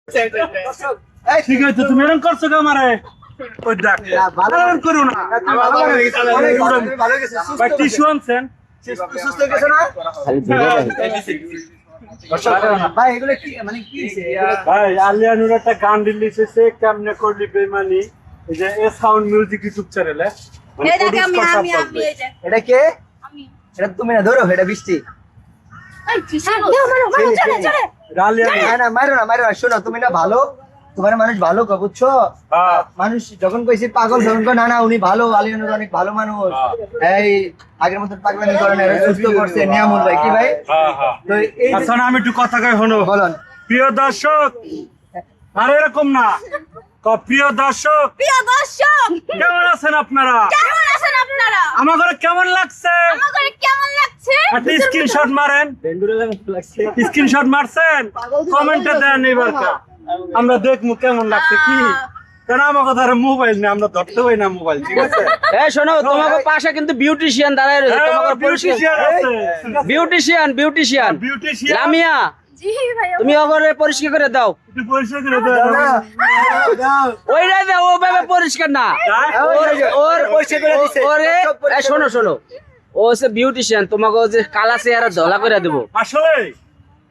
ঠিক আছে, তুমি এরকম করছো কে আমারে? ওই দেখ, এরকম করো না। ভাই, টিস্যু আনছেন? ভাই এগুলো কি মানে কি ভাই, আলিয়া নূর একটা গান রিলিজ হয়েছে, কেমনে করলি বেমানি। এই যে এ সাউন্ড মিউজিক ইউটিউব চ্যানেলে এটা কে? এটা তুমি না, ধরো এটা বৃষ্টি। না মারো না, শোনো তুমি না ভালো, তোমার মানুষ ভালো বুঝছো। মানুষ যখন কইছি পাগল তখন কয়, না না উনি ভালো, আলিয়া নূর অনেক ভালো মানুষ। এই আগের মতন পাগলামি করে না, এরা সুস্থ করছে নিয়ামুল ভাই। কি ভাই? তো এই আচ্ছা, না, আমি একটু কথা কই, শোনো। বলেন। প্রিয় দর্শক, আর এরকম না, প্রিয় দর্শক কেমন আছেন আপনারা? আমার ঘরে কেমন লাগছে? একটা স্ক্রিনশট মারেন। স্ক্রিনশট মারছেন? কমেন্টে দেন এবার, আমরা দেখবো কেমন লাগছে। কি কেন আমার কথা মোবাইল নেই, আমরা ধরতে পারি না মোবাইল। ঠিক আছে, এই শোনো, তোমাকে পাশে কিন্তু বিউটিশিয়ান দাঁড়ায় রয়েছে। তোমাকে বিউটিশিয়ান লামিয়া, তুমি ওগরে পরিষ্কার করে দাও। ওইটাই দাও, ও ভাবে পরিষ্কার না। শোনো ও হচ্ছে বিউটিশিয়ান, তোমাকে যে কালা চেহারা ধলা করে দেবো। আসলে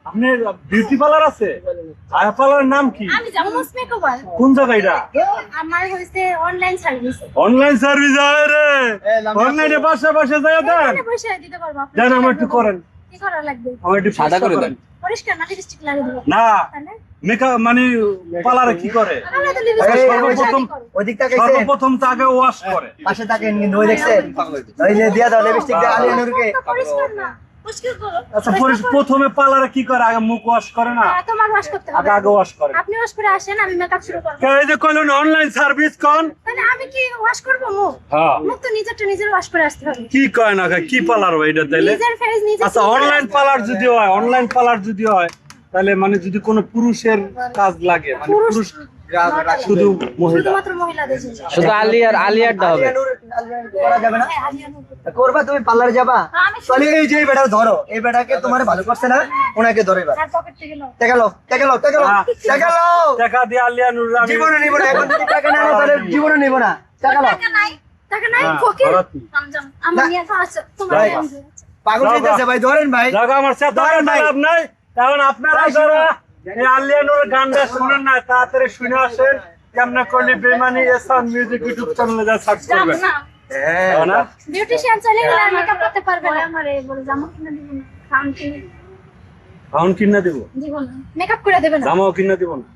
আপনি বিউটি পার্লার আছে? আর পার্লারের নাম কি? আমি যাব মুসমেকওভার। কোন জায়গা এটা? আমার হইছে অনলাইন সার্ভিস। অনলাইন সার্ভিস আরে অনলাইনে বাসা যায় দেন। পয়সা দিতে পারবো আপনি? দেন, আমার একটু করেন। কি করা লাগবে? আমার একটু সাদা করে দেন। পরিষ্কার না, লিপস্টিক লাগিয়ে দেব। না, মেকআপ মানে পার্লারে কি করে? সর্বপ্রথম তাকে ওয়াশ করে, পাশে তাকে ওই দেখছেন, ওই যে দিয়া দাও লিপস্টিক দিয়ে আলিয়া নূরকে। পরিষ্কার না, পরিষ্কার করো। আচ্ছা, প্রথমে পার্লারে কি করে? আগে মুখ ওয়াশ করে না? তোমার ওয়াশ করতে হবে। আগে ওয়াশ করে। আপনি ওয়াশ করে আসেন, আমি মেকআপ শুরু করব। এই যে কইলেন অনলাইন সার্ভিস কোন? তাহলে আমি কি ওয়াশ করব মুখ? হ্যাঁ, মুখ তো নিজের ওয়াশ করে আসতে হবে। কি কয় না, কি পার্লার হয় এটা তাইলে? নিজের ফেস নিজে। আচ্ছা, অনলাইন পার্লার যদি হয় তাহলে মানে যদি কোনো পুরুষের কাজ লাগে, মানে পুরুষ শুধু মহিলা, মাত্র মহিলাদের জন্য। শুধু আলিয়ারটা হবে। করা যাবে না? করবা তুমি পার্লারে যাবা? তাহলে এই যে বেটা ধরো, এই বেটাকে তোমার ভালো করছে না, ওনাকে ধরে এবার। আর পকেট থেকে নাও। টাকা লাও। টাকা দিয়ে আলিয়া নূর আমি জীবনে নিব না, এখন যদি টাকা না নাও তাহলে জীবনে নিব না। টাকা লাও। টাকা নাই ফকির। আমার নিয়ে আছে তোমার। পাগল হইতাছে ভাই, ধরেন ভাই। জায়গা আমার সাথে লাভ নাই। এখন আপনারা যারা এই আলিয়া নূরের গানটা শুনেন না, তাড়াতাড়ি শুনে আসেন। কেমনে করলি বেমানি সাউন্ড মিউজিক ইউটিউব চ্যানেলে যা সার্চ করবেন। হ্যাঁ না, বিউটিশিয়ান চলে গেলে আর মেকআপ করতে পারবে না। আমারে বলে জামা কিনে দিব না, খান কিনে ফাউন্ড কিনা দিব, দিব না, মেকআপ করে দেবে না। জামাও কিনা দিব না।